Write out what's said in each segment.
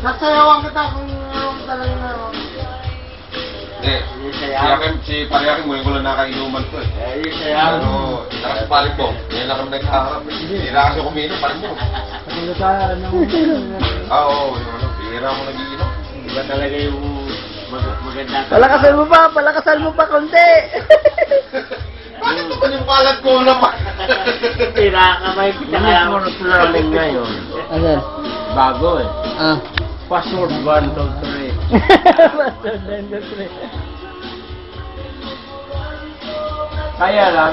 Sasayawan kita kung talagang Hindi. Si Pariakin mo, yung wala nakainuman ko eh. yung sayawan. Pero, nakasipalip mo. Yan lang kami nagkaharap. Hindi na kasi kuminom, parin mo. Katulad ka, Oo, yung ano, bihira mo nag-iinom. Iba talaga yung maganda. Palakasan mo pa konti. Bakit naman yung palat ko naman? Tira ka may kita kaya mo namin ngayon. Ano? Bago eh. Ah. Password 1, 2, 3. Bastard, dendrotre. Kaya lang,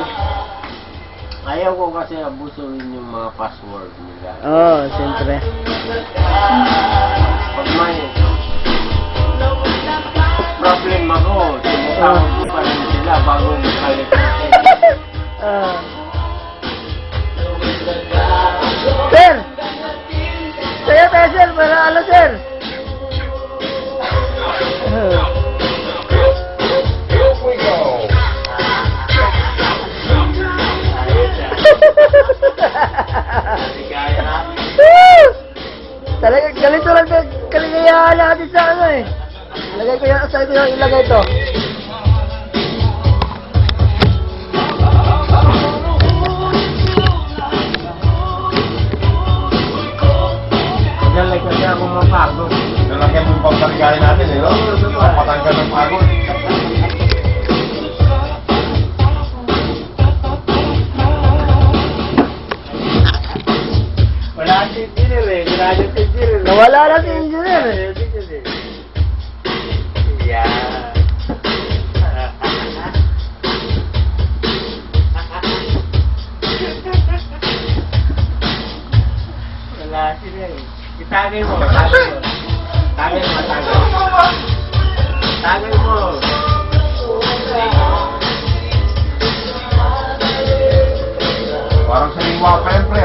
ayaw ko kasi abusuin yung mga password nila. Oo, siyempre. Pag may problem ako, tinatawag ko pa rin sila bago makalit natin. Ah. Sir! Saya tayo, sir. Para ano, sir? Talaga, ganito lang kaligayahan natin sa ano eh. Ilagay ko yung, saan ko yung ilagay to? Nalagay kasi ako mapagod. Nalagyan mo yung pampaligayan natin eh, no? Patanggal ng pagod. Wala si engineer eh. Graduate engineer. Nawala na si engineer eh. Yeah. Wala sila eh. Itagay mo, tagay mo. Tagay mo, tagay mo. Tagay mo. Parang sariwa pa yan, pre.